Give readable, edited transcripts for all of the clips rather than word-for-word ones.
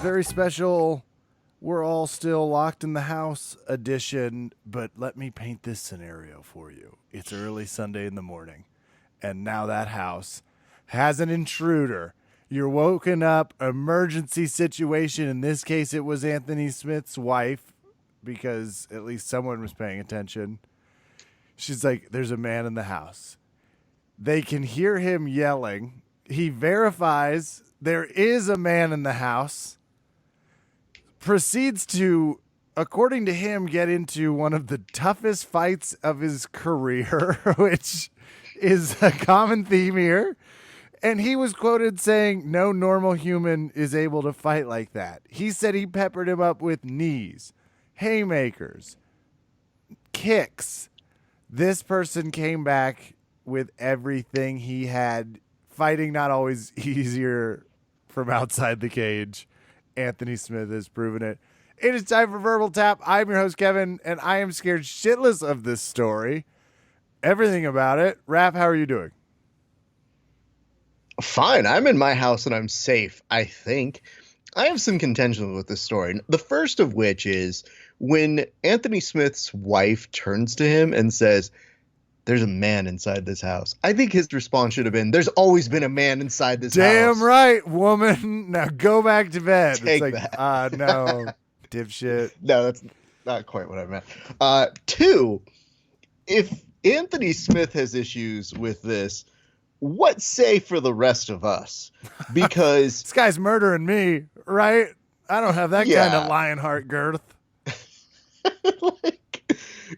very special, we're all still locked in the house edition, but let me paint this scenario for you. It's early Sunday in the morning, and now that house has an intruder. You're woken up, emergency situation. In this case, it was Anthony Smith's wife, because at least someone was paying attention. She's like, there's a man in the house. They can hear him yelling. He verifies there is a man in the house. Proceeds to, according to him, get into one of the toughest fights of his career, which is a common theme here. And he was quoted saying, no normal human is able to fight like that. He said he peppered him up with knees, haymakers, kicks. This person came back with everything he had. Fighting not always easier from outside the cage. Anthony Smith has proven it. It is time for Verbal Tap. I'm your host, Kevin, and I am scared shitless of this story. Everything about it. Raph, how are you doing? Fine. I'm in my house and I'm safe, I think. I have some contention with this story. The first of which is when Anthony Smith's wife turns to him and says, there's a man inside this house. I think his response should have been, there's always been a man inside this house. Damn right, woman. Now go back to bed. Take it's like, that. No, dipshit. No, that's not quite what I meant. Two, if Anthony Smith has issues with this, what say for the rest of us? Because this guy's murdering me, right? I don't have that kind of lion heart girth.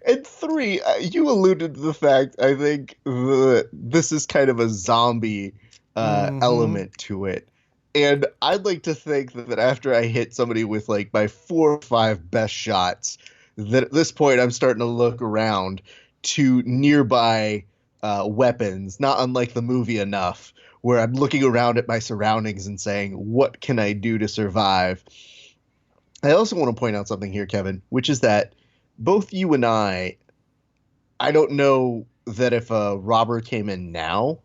And three, you alluded to the fact, I think this is kind of a zombie element to it. And I'd like to think that after I hit somebody with like my 4 or 5 best shots, that at this point I'm starting to look around to nearby weapons, not unlike the movie Enough, where I'm looking around at my surroundings and saying, what can I do to survive? I also want to point out something here, Kevin, which is that both you and I don't know that if a robber came in now,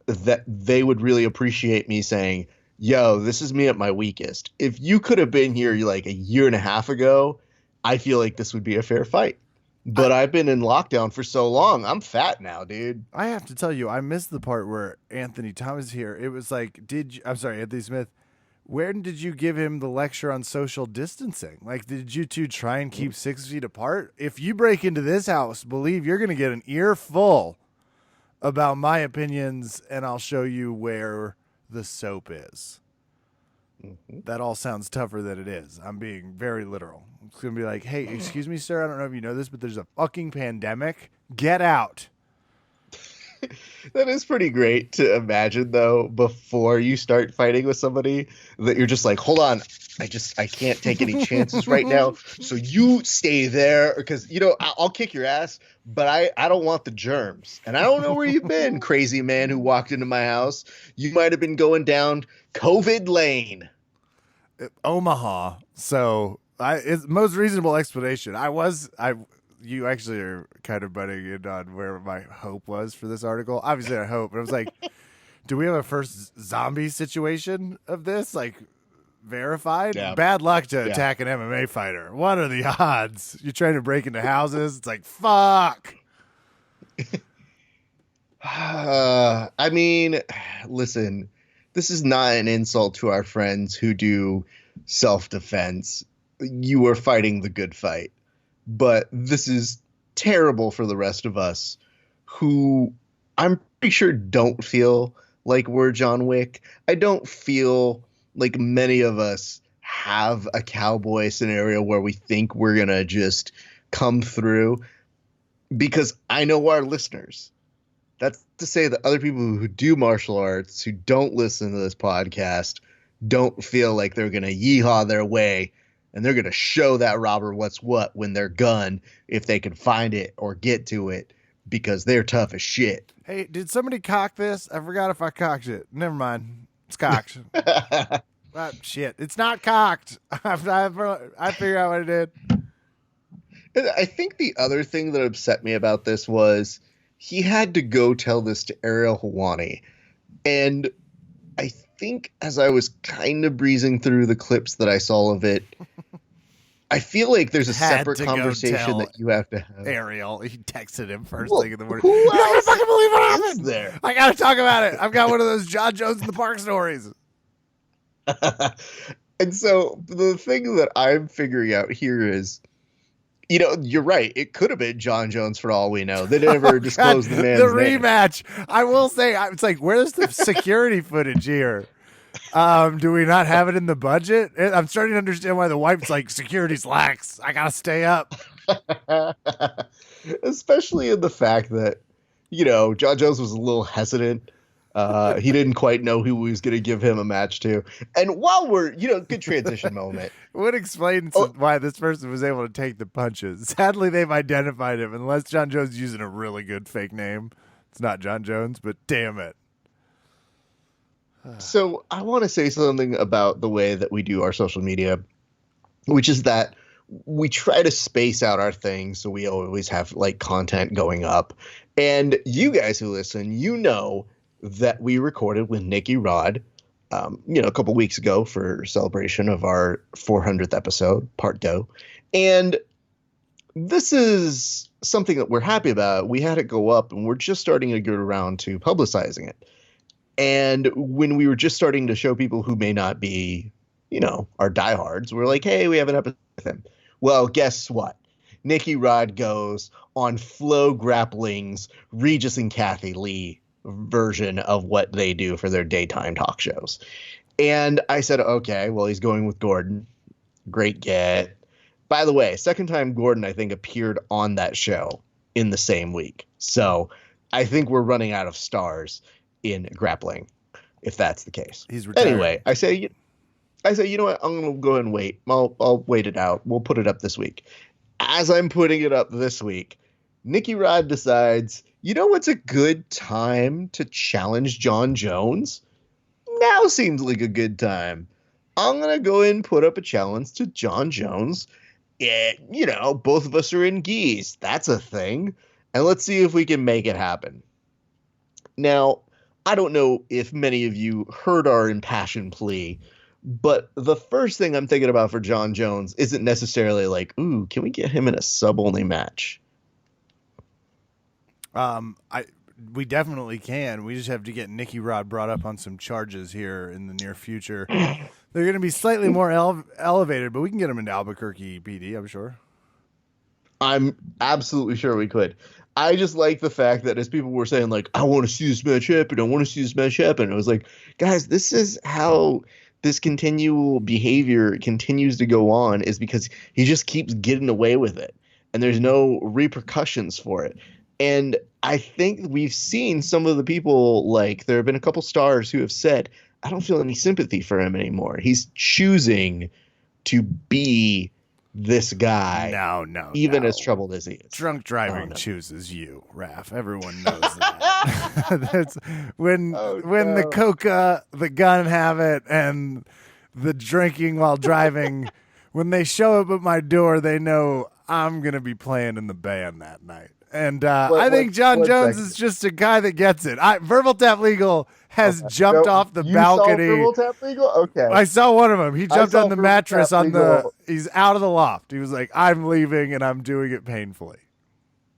that they would really appreciate me saying, yo, this is me at my weakest. If you could have been here like a year and a half ago, I feel like this would be a fair fight. But I've been in lockdown for so long. I'm fat now, dude. I have to tell you, I missed the part where Anthony Thomas here. It was like, Anthony Smith. Where did you give him the lecture on social distancing? Like, did you two try and keep 6 feet apart? If you break into this house, believe you're going to get an earful about my opinions, and I'll show you where the soap is. Mm-hmm. That all sounds tougher than it is. I'm being very literal. It's going to be like, hey, excuse me, sir, I don't know if you know this, but there's a fucking pandemic. Get out. That is pretty great to imagine, though, before you start fighting with somebody, that you're just like, hold on, I can't take any chances right now. So you stay there because, I'll kick your ass, but I don't want the germs. And I don't know where you've been, crazy man who walked into my house. You might have been going down COVID lane. Omaha. So it's most reasonable explanation. You actually are kind of butting in on where my hope was for this article. Obviously, I hope, but I was like, do we have a first zombie situation of this? Like, verified? Yeah. Bad luck to attack an MMA fighter. What are the odds? You're trying to break into houses? It's like, fuck. I mean, listen, this is not an insult to our friends who do self-defense. You are fighting the good fight. But this is terrible for the rest of us who I'm pretty sure don't feel like we're John Wick. I don't feel like many of us have a cowboy scenario where we think we're going to just come through, because I know our listeners. That's to say that other people who do martial arts, who don't listen to this podcast, don't feel like they're going to yeehaw their way and they're going to show that robber what's what when they're gun, if they can find it or get to it, because they're tough as shit. Hey, did somebody cock this? I forgot if I cocked it. Never mind. It's cocked. Shit. It's not cocked. I figured out what I did. I think the other thing that upset me about this was he had to go tell this to Ariel Helwani. And I think as I was kind of breezing through the clips that I saw of it, I feel like there's a Had separate to go conversation tell that you have to have. Ariel. He texted him first Well, thing in the morning. who You're not gonna else fucking believe what is happened. there? I gotta talk about it. I've got one of those John Jones in the Park stories. And so the thing that I'm figuring out here is, you're right. It could have been John Jones for all we know. They never disclosed the man's the name. rematch. I will say, it's like, where's the security footage here? Do we not have it in the budget? I'm starting to understand why the wife's like, security's lax. I gotta stay up. Especially in the fact that, John Jones was a little hesitant. He didn't quite know who he was going to give him a match to. And while we're, good transition moment. Would explain why this person was able to take the punches. Sadly, they've identified him. Unless John Jones is using a really good fake name. It's not John Jones, but damn it. So I want to say something about the way that we do our social media, which is that we try to space out our things so we always have like content going up. And you guys who listen, that we recorded with Nikki Rod, a couple weeks ago for celebration of our 400th episode, part 2. And this is something that we're happy about. We had it go up and we're just starting to get around to publicizing it. And when we were just starting to show people who may not be, our diehards, we're like, hey, we have an episode with him. Well, guess what? Nikki Rod goes on Flow Grappling's Regis and Kathy Lee version of what they do for their daytime talk shows. And I said, okay, well, he's going with Gordon. Great get. By the way, second time Gordon, I think, appeared on that show in the same week. So I think we're running out of stars in grappling, if that's the case. He's retired. Anyway, I say, you know what? I'm going to go ahead and wait. I'll wait it out. We'll put it up this week. As I'm putting it up this week, Nikki Rod decides, what's a good time to challenge John Jones? Now seems like a good time. I'm going to go ahead and put up a challenge to John Jones. Both of us are in geese. That's a thing. And let's see if we can make it happen. Now, I don't know if many of you heard our impassioned plea, but the first thing I'm thinking about for John Jones isn't necessarily like, ooh, can we get him in a sub-only match? We definitely can. We just have to get Nikki Rod brought up on some charges here in the near future. They're going to be slightly more elevated, but we can get him into Albuquerque PD, I'm sure. I'm absolutely sure we could. I just like the fact that as people were saying, like, I want to see this match happen. I want to see this match happen. I was like, guys, this is how this continual behavior continues to go on, is because he just keeps getting away with it. And there's no repercussions for it. And I think we've seen some of the people, like, there have been a couple stars who have said, I don't feel any sympathy for him anymore. He's choosing to be this guy. No. Even as troubled as he is. Drunk driving chooses you, Raph. Everyone knows that. That's when the coca, the gun habit, and the drinking while driving, when they show up at my door, they know I'm going to be playing in the band that night. And I think John Jones is just a guy that gets it. Verbal Tap Legal has jumped off the balcony. You saw Verbal Tap Legal? Okay. I saw one of them. He jumped on the mattress he's out of the loft. He was like, I'm leaving and I'm doing it painfully.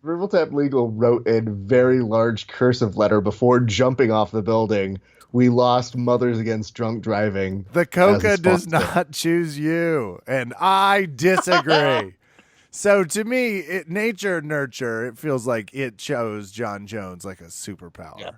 Verbal Tap Legal wrote in very large cursive letter before jumping off the building, we lost Mothers Against Drunk Driving. The coca does not choose you. And I disagree. So to me, nature nurture, it feels like it chose John Jones like a superpower. Yeah.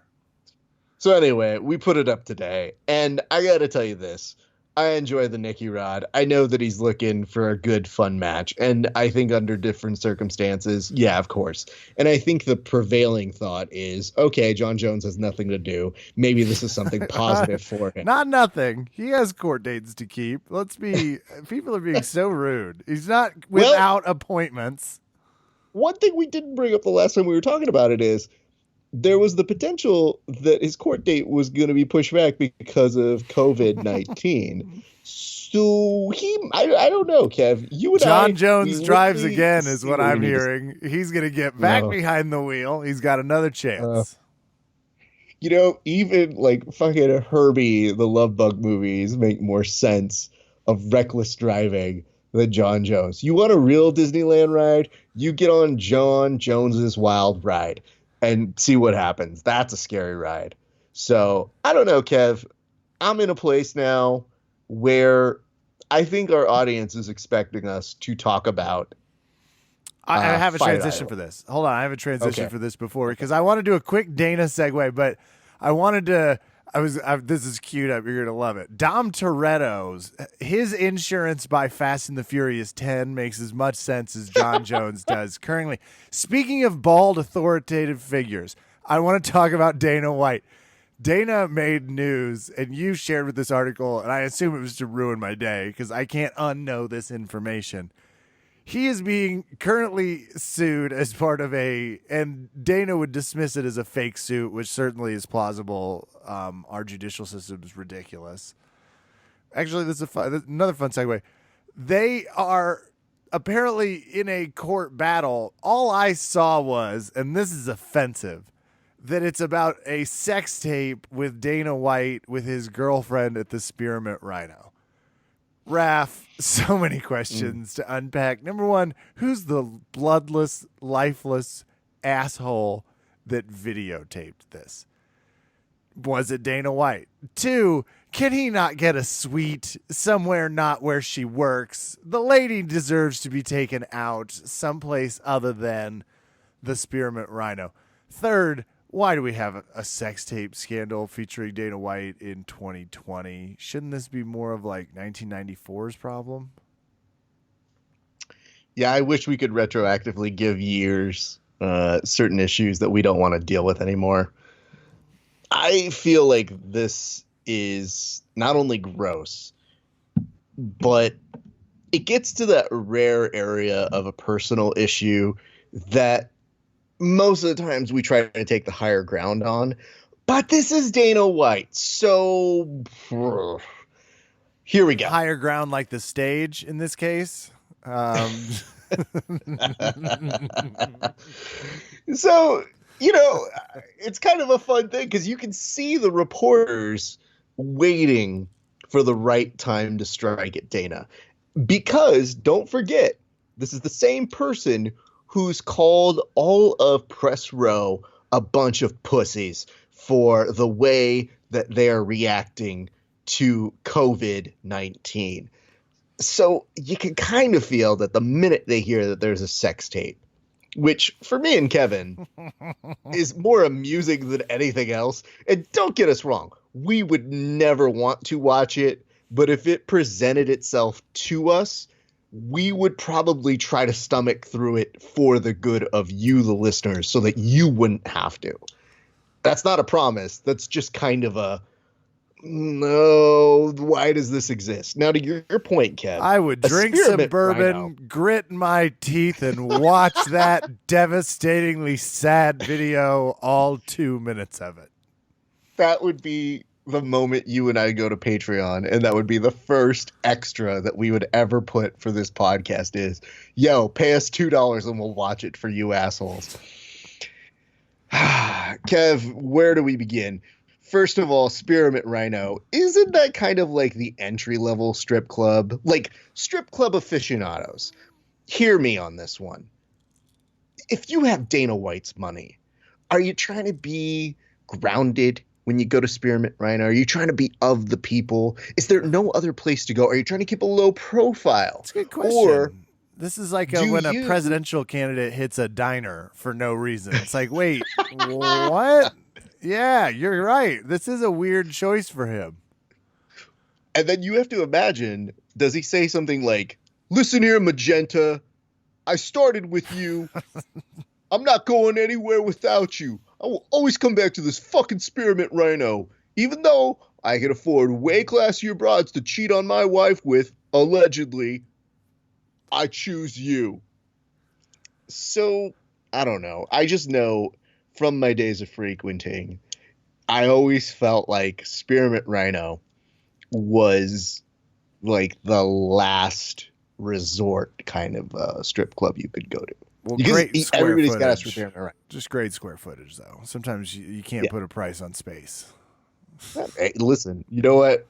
So anyway, we put it up today, and I got to tell you this. I enjoy the Nikki Rod. I know that he's looking for a good, fun match, and I think under different circumstances, yeah, of course. And I think the prevailing thought is, okay, John Jones has nothing to do. Maybe this is something positive for him. Not nothing. He has court dates to keep. People are being so rude. He's not without appointments. One thing we didn't bring up the last time we were talking about it is, there was the potential that his court date was going to be pushed back because of COVID-19. So I don't know, Kev. John Jones drives again is what I'm hearing. He's going to get back behind the wheel. He's got another chance. Even like fucking Herbie, the Love Bug movies make more sense of reckless driving than John Jones. You want a real Disneyland ride? You get on John Jones's Wild Ride and see what happens. That's a scary ride. So I don't know, Kev. I'm in a place now where I think our audience is expecting us to talk about I have a Fight transition Island. for this. Hold on, I have a transition Okay. for this before because I want to do a quick Dana segue, but I wanted to. This is cute. You're gonna love it. Dom Toretto's his insurance by Fast and the Furious 10 makes as much sense as John Jones does currently. Speaking of bald authoritative figures, I want to talk about Dana White. Dana made news, and you shared with this article, and I assume it was to ruin my day because I can't unknow this information. He is being currently sued as part of and Dana would dismiss it as a fake suit, which certainly is plausible. Our judicial system is ridiculous. Actually, this is another fun segue. They are apparently in a court battle. All I saw was, and this is offensive, that it's about a sex tape with Dana White with his girlfriend at the Spearmint Rhino. Raph, so many questions to unpack. Number one, who's the bloodless, lifeless asshole that videotaped this? Was it Dana White? Two, can he not get a suite somewhere not where she works? The lady deserves to be taken out someplace other than the Spearmint Rhino. Third, why do we have a sex tape scandal featuring Dana White in 2020? Shouldn't this be more of like 1994's problem? Yeah, I wish we could retroactively give years certain issues that we don't want to deal with anymore. I feel like this is not only gross, but it gets to that rare area of a personal issue that most of the times we try to take the higher ground on. But this is Dana White, so here we go. Higher ground like the stage in this case. So, it's kind of a fun thing because you can see the reporters waiting for the right time to strike at Dana. Because don't forget, this is the same person who's called all of press row a bunch of pussies for the way that they're reacting to COVID-19. So you can kind of feel that the minute they hear that there's a sex tape, which for me and Kevin is more amusing than anything else. And don't get us wrong, we would never want to watch it, but if it presented itself to us, we would probably try to stomach through it for the good of you, the listeners, so that you wouldn't have to. That's not a promise. That's just kind of a, no, why does this exist? Now, to your point, Kev. I would drink some bourbon, Rhino. grit my teeth, and watch that devastatingly sad video, all 2 minutes of it. That would be the moment you and I go to Patreon, and that would be the first extra that we would ever put for this podcast is, yo, pay us $2 and we'll watch it for you assholes. Kev, where do we begin? First of all, Spearmint Rhino, isn't that kind of like the entry-level strip club? Like, strip club aficionados. Hear me on this one. If you have Dana White's money, are you trying to be grounded when you go to Spearmint Rhino? Are you trying to be of the people? Is there no other place to go? Are you trying to keep a low profile? That's a good question. Or this is like do when you- a presidential candidate hits a diner for no reason. It's like, wait, what? Yeah, you're right. This is a weird choice for him. And then you have to imagine, does he say something like, listen here, Magenta, I started with you. I'm not going anywhere without you. I will always come back to this fucking Spearmint Rhino, even though I can afford way classier broads to cheat on my wife with, allegedly. I choose you. So, I don't know. I just know from my days of frequenting, I always felt like Spearmint Rhino was like the last resort kind of strip club you could go to. Well, Because great square everybody's got to footage. prepare their right. Just great square footage, though. Sometimes you can't Yeah. put a price on space. Hey, listen, you know what?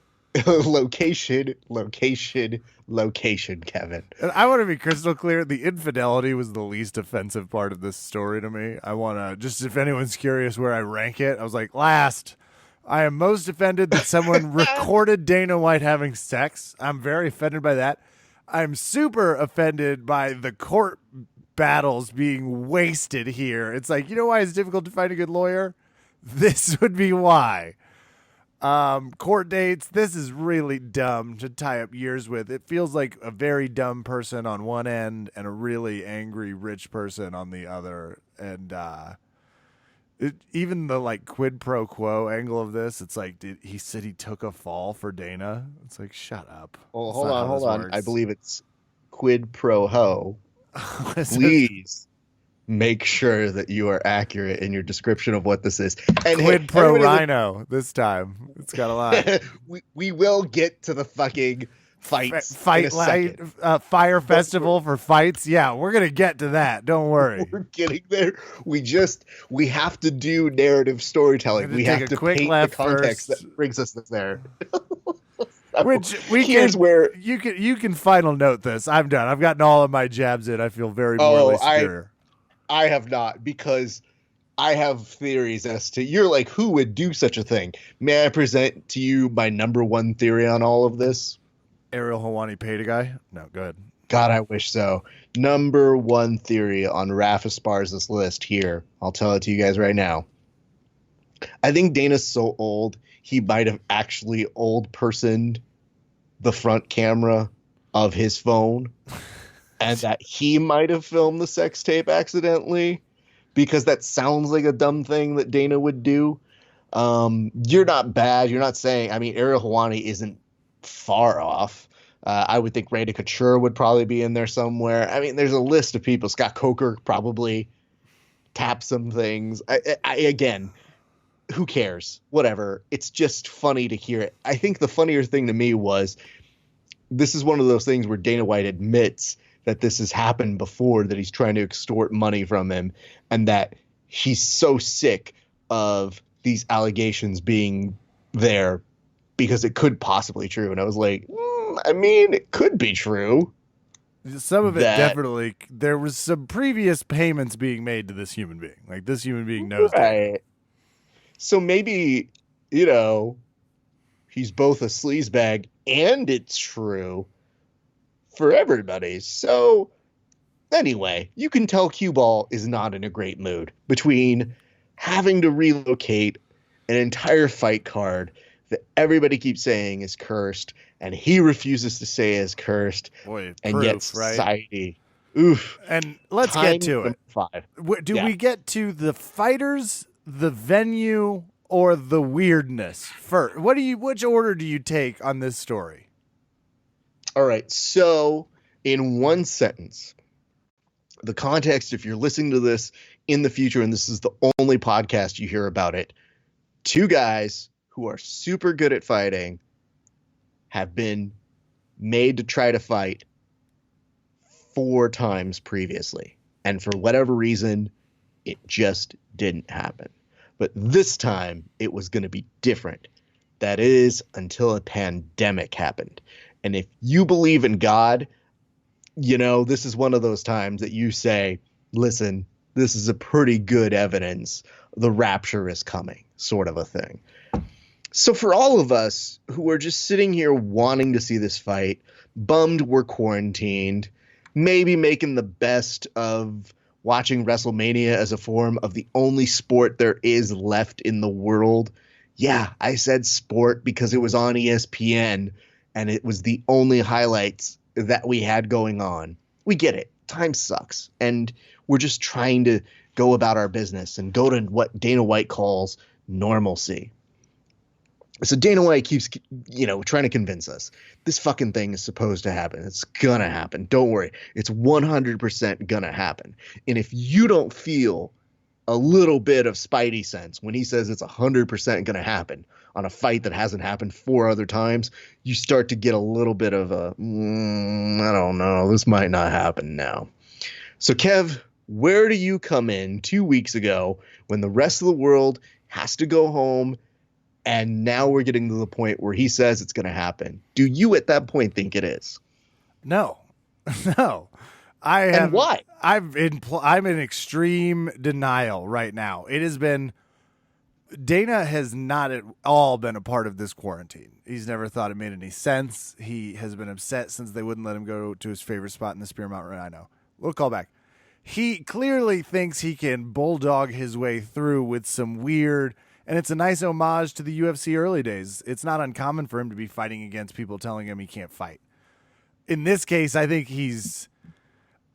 Location, location, location, Kevin. And I want to be crystal clear. The infidelity was the least offensive part of this story to me. I want to, just if anyone's curious where I rank it, I was like, last. I am most offended that someone recorded Dana White having sex. I'm very offended by that. I'm super offended by the court battles being wasted here. It's like, you know why it's difficult to find a good lawyer? This would be why. Court dates, this is really dumb to tie up years with. It feels like a very dumb person on one end and a really angry rich person on the other. And even the like quid pro quo angle of this, it's like he said he took a fall for Dana. It's like, shut up. Well, That's hold not on, how hold this on. works. I believe it's quid pro ho. Please make sure that you are accurate in your description of what this is. And quid hey, pro everybody rhino this time. It's got a lot. we will get to the fucking fights in a Fight second. light, fire festival for fights. Yeah, we're gonna get to that. Don't worry. We're getting there. We have to do narrative storytelling. Gonna We take have a to quick paint the left context first. that brings us there. Which we Here's can, where you can final note this. I'm done. I've gotten all of my jabs in. I feel very morally superior. I have not, because I have theories as to, you're like, who would do such a thing? May I present to you my number one theory on all of this? Ariel Helwani paid a guy? No, good. God, I wish so. Number one theory on Raf Esparza's list here. I'll tell it to you guys right now. I think Dana's so old, he might have actually old personed the front camera of his phone and that he might have filmed the sex tape accidentally, because that sounds like a dumb thing that Dana would do. You're not bad. You're not saying, I mean, Ariel Helwani isn't far off. I would think Randy Couture would probably be in there somewhere. I mean, there's a list of people. Scott Coker probably tapped some things. Again, who cares? Whatever. It's just funny to hear it. I think the funnier thing to me was, this is one of those things where Dana White admits that this has happened before, that he's trying to extort money from him, and that he's so sick of these allegations being there because it could possibly be true. And I was like, I mean, it could be true. Some of it definitely. There was some previous payments being made to this human being. Like, this human being knows. Right. So maybe, he's both a sleazebag and it's true for everybody. So anyway, you can tell Cue Ball is not in a great mood between having to relocate an entire fight card that everybody keeps saying is cursed, and he refuses to say is cursed. Boy, and proof, yet right? society. Oof. And let's get to it. 5. Do we get to the fighters, the venue, or the weirdness first? Which order do you take on this story? All right. So, in one sentence, the context, if you're listening to this in the future and this is the only podcast you hear about it, 2 guys who are super good at fighting have been made to try to fight 4 times previously. And for whatever reason, it just didn't happen. But this time, it was going to be different. That is, until a pandemic happened. And if you believe in God, this is one of those times that you say, listen, this is a pretty good evidence the rapture is coming, sort of a thing. So for all of us who are just sitting here wanting to see this fight, bummed we're quarantined, maybe making the best of watching WrestleMania as a form of the only sport there is left in the world. Yeah, I said sport because it was on ESPN and it was the only highlights that we had going on. We get it. Time sucks. And we're just trying to go about our business and go to what Dana White calls normalcy. So Dana White keeps, trying to convince us this fucking thing is supposed to happen. It's gonna happen. Don't worry. It's 100% gonna happen. And if you don't feel a little bit of spidey sense when he says it's 100% gonna happen on a fight that hasn't happened 4 other times, you start to get a little bit of a, I don't know, this might not happen now. So Kev, Where do you come in 2 weeks ago when the rest of the world has to go home, and now we're getting to the point where he says it's going to happen? Do you at that point think it is? No, no. And why? I'm in extreme denial right now. It has been Dana has not at all been a part of this quarantine. He's never thought it made any sense. He has been upset since they wouldn't let him go to his favorite spot in the Spear Mountain Rhino. Little callback. He clearly thinks he can bulldog his way through with some weird, and it's a nice homage to the UFC early days. It's not uncommon for him to be fighting against people telling him he can't fight. In this case, I think he's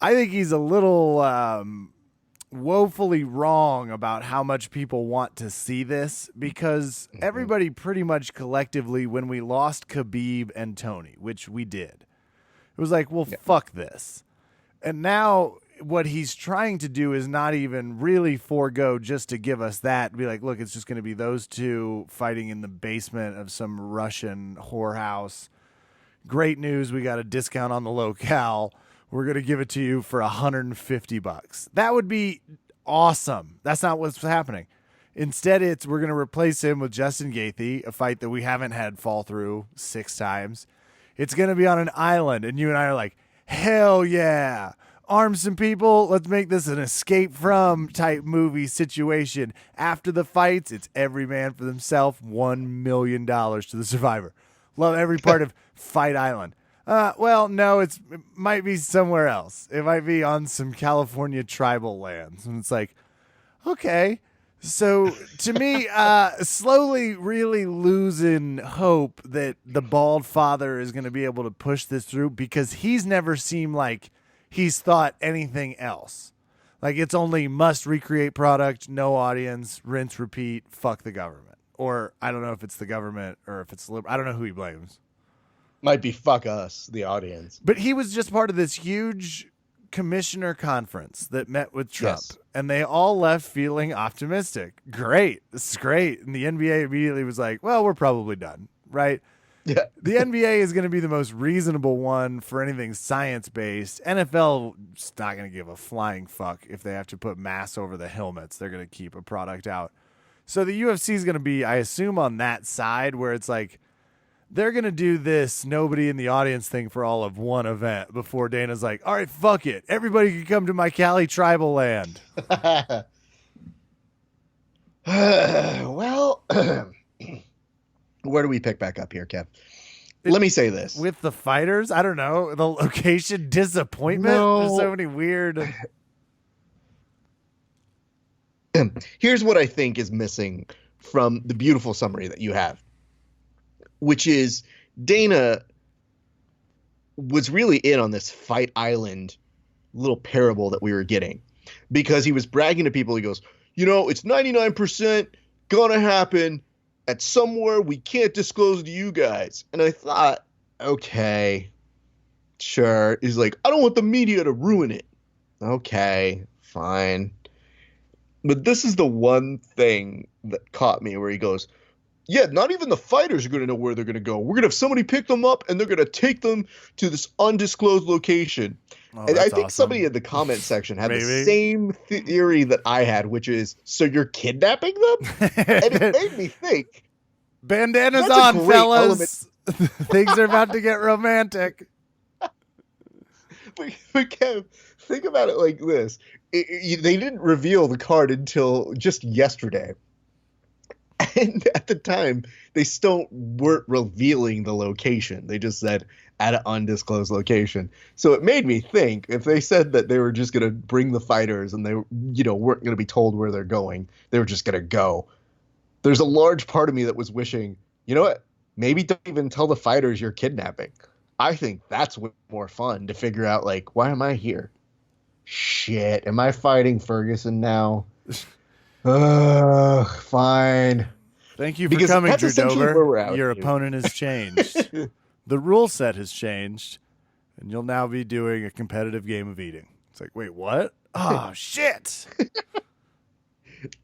a little woefully wrong about how much people want to see this, because everybody pretty much collectively, when we lost Khabib and Tony, which we did, it was like, well, fuck this. And now what he's trying to do is not even really forego just to give us that. Be like, look, it's just going to be those two fighting in the basement of some Russian whorehouse. Great news. We got a discount on the locale. We're going to give it to you for $150. That would be awesome. That's not what's happening. Instead, we're going to replace him with Justin Gaethje, a fight that we haven't had fall through 6 times. It's going to be on an island, and you and I are like, hell yeah. Arm some people. Let's make this an escape from type movie situation. After the fights, it's every man for themselves. $1 million to the survivor. Love every part of Fight Island. Well, no, it might be somewhere else. It might be on some California tribal lands. And it's like, okay. So to me, slowly really losing hope that the bald father is going to be able to push this through, because he's never seemed like he's thought anything else. Like, it's only must recreate product, no audience, rinse, repeat, fuck the government. Or I don't know if it's the government or if it's I don't know who he blames. Might be fuck us, the audience. But he was just part of this huge commissioner conference that met with Trump, and they all left feeling optimistic. Great. This is great. And the NBA immediately was like, well, we're probably done, right? Yeah. The NBA is going to be the most reasonable one for anything science-based. NFL is not going to give a flying fuck if they have to put masks over the helmets. They're going to keep a product out. So the UFC is going to be, I assume, on that side where it's like, they're going to do this nobody in the audience thing for all of one event before Dana's like, all right, fuck it. Everybody can come to my Cali tribal land. Well, where do we pick back up here, Kev? Let me say this. With the fighters, I don't know. The location disappointment. No. There's so many weird. Here's what I think is missing from the beautiful summary that you have, which is Dana was really in on this Fight Island little parable that we were getting, because he was bragging to people. He goes, it's 99% gonna happen at somewhere we can't disclose to you guys. And I thought, okay, sure. He's like, I don't want the media to ruin it. Okay, fine. But this is the one thing that caught me, where he goes, yeah, not even the fighters are going to know where they're going to go. We're going to have somebody pick them up, and they're going to take them to this undisclosed location. Oh, and I think awesome. Somebody in the comment section had the same theory that I had, which is, so you're kidnapping them? And it made me think. Bandanas on, fellas. Things are about to get romantic. But Kev, think about it like this. They didn't reveal the card until just yesterday. And at the time, they still weren't revealing the location. They just said at an undisclosed location. So it made me think, if they said that they were just going to bring the fighters and they weren't going to be told where they're going, they were just going to go. There's a large part of me that was wishing, you know what? Maybe don't even tell the fighters you're kidnapping. I think that's way more fun to figure out, like, why am I here? Shit, am I fighting Ferguson now? Fine. Thank you for coming, Drew Dober. Your opponent has changed. The rule set has changed, and you'll now be doing a competitive game of eating. It's like, wait, what? Oh, shit.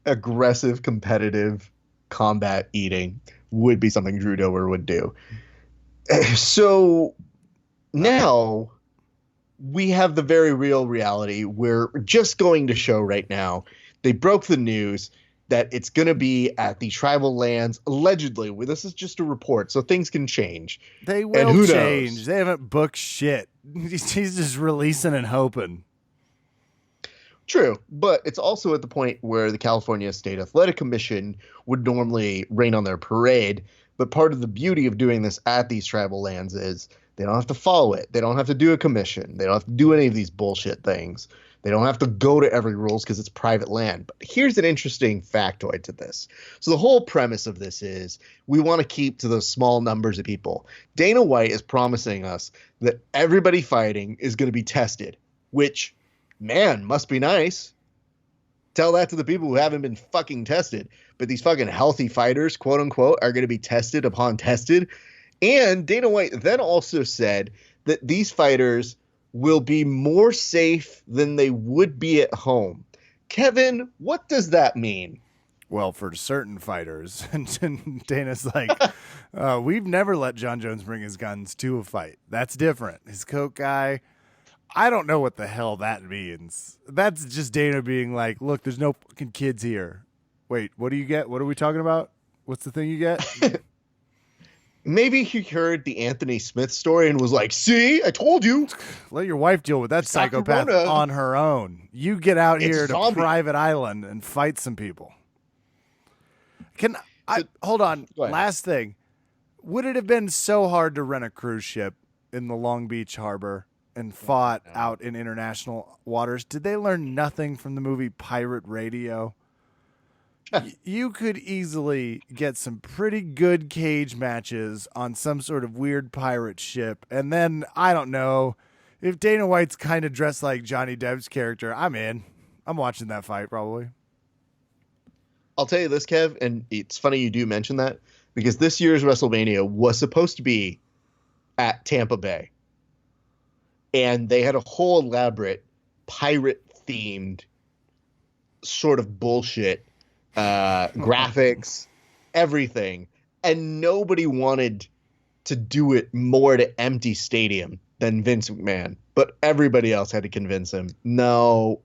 Aggressive, competitive combat eating would be something Drew Dober would do. So now we have the very real reality. We're just going to show right now. They broke the news that it's going to be at the tribal lands, allegedly. This is just a report, so things can change. They And will who change. knows? They haven't booked shit. He's just releasing and hoping. True, but it's also at the point where the California State Athletic Commission would normally rain on their parade. But part of the beauty of doing this at these tribal lands is they don't have to follow it. They don't have to do a commission. They don't have to do any of these bullshit things. They don't have to go to every rules because it's private land. But here's an interesting factoid to this. So the whole premise of this is we want to keep to those small numbers of people. Dana White is promising us that everybody fighting is going to be tested, which, man, must be nice. Tell that to the people who haven't been fucking tested. But these fucking healthy fighters, quote unquote, are going to be tested upon tested. And Dana White then also said that these fighters will be more safe than they would be at home. Kevin, what does that mean? Well, for certain fighters. And Dana's like, we've never let John Jones bring his guns to a fight. That's different. His coke guy, I don't know what the hell that means. That's just Dana being like, look, there's no fucking kids here. Wait, what do you get? What are we talking about? What's the thing you get? Maybe he heard the Anthony Smith story and was like, see, I told you. Let your wife deal with that It's not psychopath Corona. on her own. You get out It's here to zombie. private island and fight some people. Hold on. Go ahead. Last thing. Would it have been so hard to rent a cruise ship in the Long Beach harbor and fought out in international waters? Did they learn nothing from the movie Pirate Radio? You could easily get some pretty good cage matches on some sort of weird pirate ship. And then, I don't know, if Dana White's kind of dressed like Johnny Depp's character, I'm in. I'm watching that fight probably. I'll tell you this, Kev, and it's funny you do mention that, because this year's WrestleMania was supposed to be at Tampa Bay. And they had a whole elaborate pirate-themed sort of bullshit graphics, everything. And nobody wanted to do it more at an empty stadium than Vince McMahon. But everybody else had to convince him, no,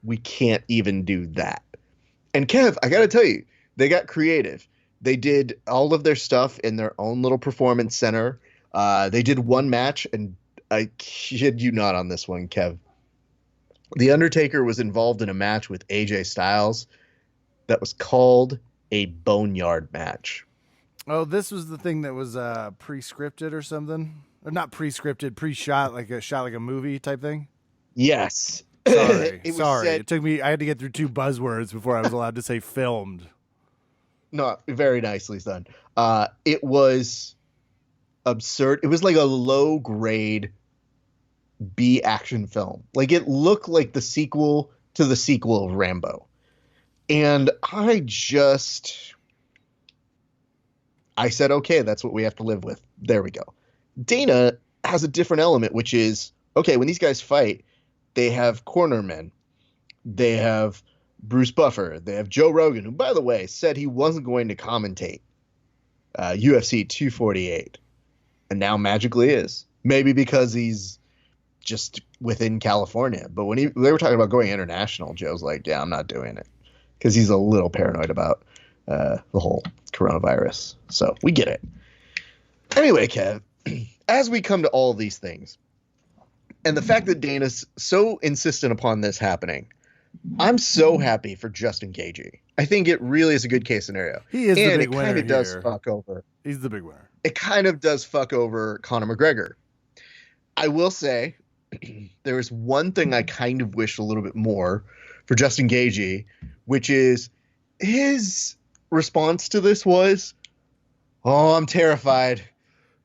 we can't even do that. And Kev, I got to tell you, they got creative. They did all of their stuff in their own little performance center. They did one match, and I kid you not on this one, Kev. The Undertaker was involved in a match with AJ Styles that was called a Boneyard match. Oh, this was the thing that was pre-scripted or something? Or not pre-scripted, pre-shot, like a movie type thing? Yes. Sorry. It was Sorry. said- It took me, I had to get through 2 buzzwords before I was allowed to say filmed. No, very nicely done. It was absurd. It was like a low-grade B action film. Like, it looked like the sequel to the sequel of Rambo. And I said, okay, that's what we have to live with. There we go. Dana has a different element, which is, okay, when these guys fight, they have cornermen. They have Bruce Buffer. They have Joe Rogan, who, by the way, said he wasn't going to commentate UFC 248. And now magically is. Maybe because he's just within California. But when they were talking about going international, Joe's like, yeah, I'm not doing it. Because he's a little paranoid about the whole coronavirus. So we get it. Anyway, Kev, as we come to all of these things, and the fact that Dana's so insistent upon this happening, I'm so happy for Justin Gaethje. I think it really is a good case scenario. He is and the big winner kind of does here. fuck over. He's the big winner. It kind of does fuck over Conor McGregor. I will say there is one thing I kind of wish a little bit more for Justin Gaethje, which is his response to this was, oh, I'm terrified,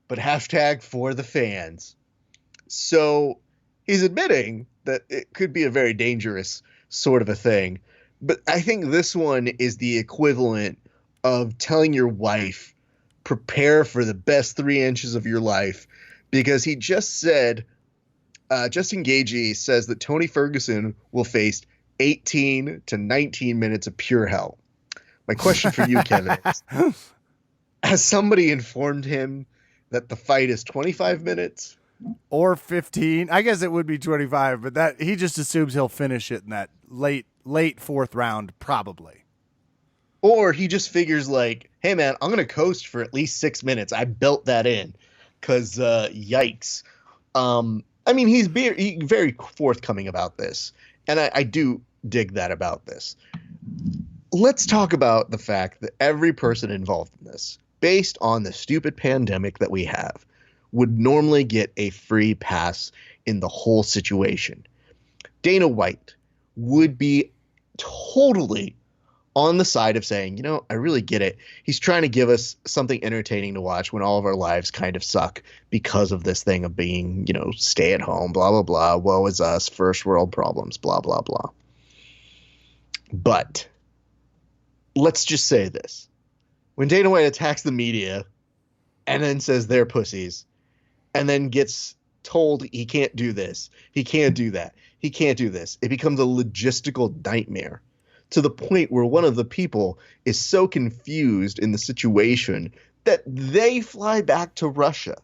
but hashtag for the fans. So he's admitting that it could be a very dangerous sort of a thing. But I think this one is the equivalent of telling your wife, prepare for the best 3 inches of your life, because he just said, Justin Gaethje says that Tony Ferguson will face 18 to 19 minutes of pure hell. My question for you, Kevin, is, has somebody informed him that the fight is 25 minutes or 15. I guess it would be 25, but that he just assumes he'll finish it in that late fourth round, probably. Or he just figures like, hey man, I'm gonna coast for at least 6 minutes. I built that in, cause yikes. I mean, he's very forthcoming about this, and I do dig that about this. Let's talk about the fact that every person involved in this, based on the stupid pandemic that we have, would normally get a free pass in the whole situation. Dana White would be totally on the side of saying, you know, I really get it. He's trying to give us something entertaining to watch when all of our lives kind of suck because of this thing of being, you know, stay at home, blah, blah, blah. Woe is us, first world problems, blah, blah, blah. But let's just say this. When Dana White attacks the media and then says they're pussies and then gets told he can't do this, he can't do that, he can't do this, it becomes a logistical nightmare to the point where one of the people is so confused in the situation that they fly back to Russia.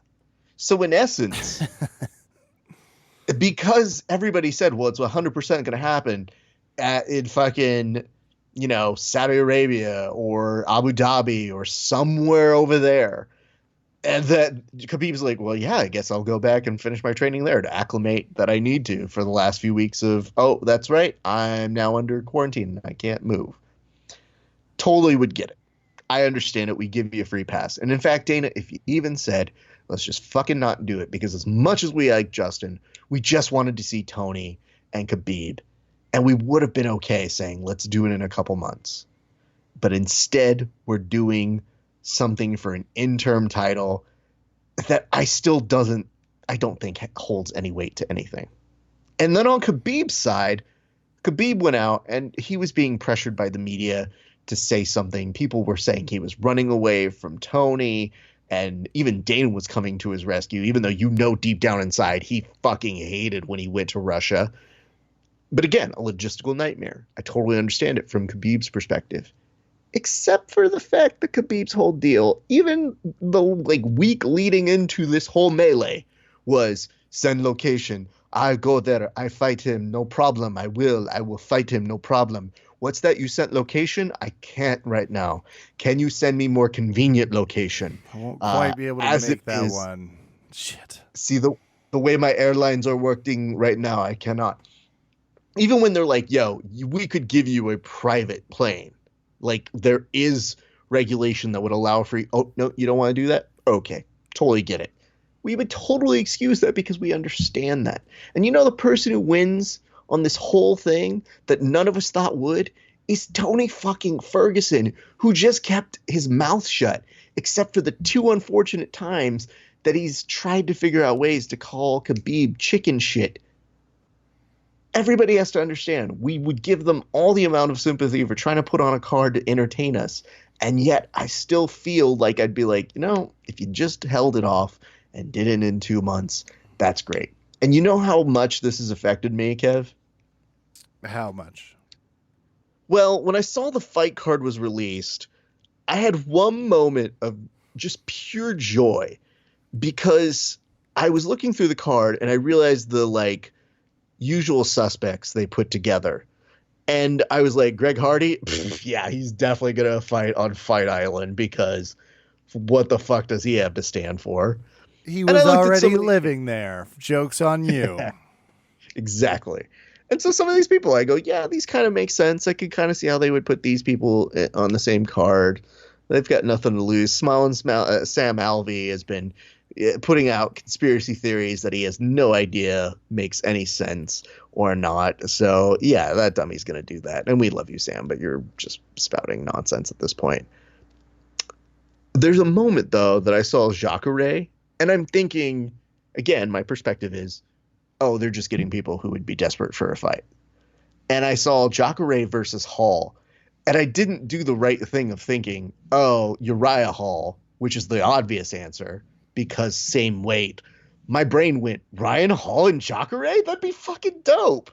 So in essence, because everybody said, well, it's 100% going to happen in fucking, you know, Saudi Arabia or Abu Dhabi or somewhere over there. And that Khabib's like, well, yeah, I guess I'll go back and finish my training there to acclimate that I need to for the last few weeks of, oh, that's right, I'm now under quarantine. I can't move. Totally would get it. I understand it. We give you a free pass. And in fact, Dana, if you even said, let's just fucking not do it, because as much as we like Justin, we just wanted to see Tony and Khabib. And we would have been okay saying, let's do it in a couple months. But instead, we're doing something for an interim title that I don't think holds any weight to anything. And then on Khabib's side, Khabib went out and he was being pressured by the media to say something. People were saying he was running away from Tony, and even Dana was coming to his rescue, even though, you know, deep down inside, he fucking hated when he went to Russia. But again, a logistical nightmare. I totally understand it from Khabib's perspective. Except for the fact that Khabib's whole deal, even the week leading into this whole melee, was send location. I go there. I fight him. No problem. I will fight him. No problem. What's that? You sent location? I can't right now. Can you send me more convenient location? I won't quite be able to make that one. Shit. See, the way my airlines are working right now, I cannot. Even when they're like, yo, we could give you a private plane. Like, there is regulation that would allow oh, no, you don't want to do that? Okay, totally get it. We would totally excuse that because we understand that. And you know, the person who wins on this whole thing that none of us thought would is Tony fucking Ferguson, who just kept his mouth shut, except for the two unfortunate times that he's tried to figure out ways to call Khabib chicken shit. Everybody has to understand, we would give them all the amount of sympathy for trying to put on a card to entertain us. And yet I still feel like I'd be like, you know, if you just held it off and did it in 2 months, that's great. And you know how much this has affected me, Kev? How much? Well, when I saw the fight card was released, I had one moment of just pure joy because I was looking through the card and I realized the usual suspects they put together. And I was like, Greg Hardy? Yeah, he's definitely going to fight on Fight Island because what the fuck does he have to stand for? He was already living there. Joke's on you. Exactly. And so some of these people, I go, yeah, these kind of make sense. I could kind of see how they would put these people on the same card. They've got nothing to lose. Sam Alvey has been putting out conspiracy theories that he has no idea makes any sense or not. So, yeah, that dummy's going to do that. And we love you, Sam, but you're just spouting nonsense at this point. There's a moment, though, that I saw Jacare, and I'm thinking, again, my perspective is, oh, they're just getting people who would be desperate for a fight. And I saw Jacare versus Hall, and I didn't do the right thing of thinking, oh, Uriah Hall, which is the obvious answer, because same weight. My brain went, Ryan Hall and Jacare? That'd be fucking dope.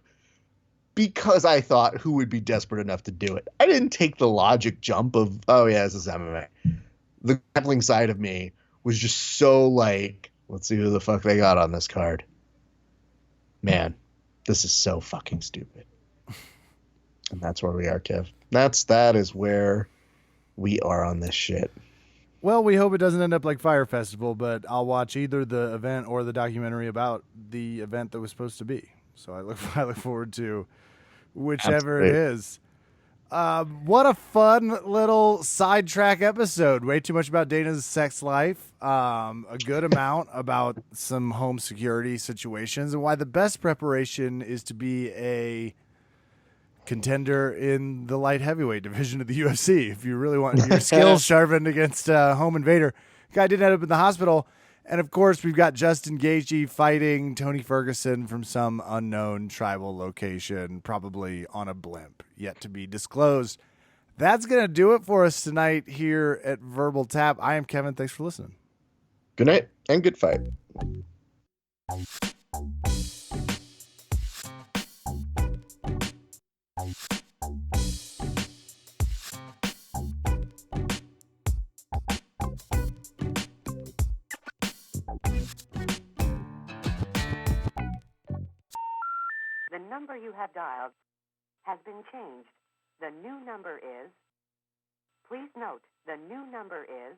Because I thought, who would be desperate enough to do it? I didn't take the logic jump of, oh yeah, this is MMA. The grappling side of me was just so Let's see who the fuck they got on this card. Man, this is so fucking stupid. And that's where we are, Kev. That is where we are on this shit. Well, we hope it doesn't end up like Fire Festival, but I'll watch either the event or the documentary about the event that was supposed to be. So I look forward to whichever it Absolutely. is. What a fun little sidetrack episode. Way too much about Dana's sex life. A good amount about some home security situations and why the best preparation is to be a contender in the light heavyweight division of the UFC. If you really want your skills sharpened against home invader, guy did end up in the hospital. And of course, we've got Justin Gaethje fighting Tony Ferguson from some unknown tribal location, probably on a blimp, yet to be disclosed. That's going to do it for us tonight here at Verbal Tap. I am Kevin. Thanks for listening. Good night and good fight. The number you have dialed has been changed. The new number is, please note, the new number is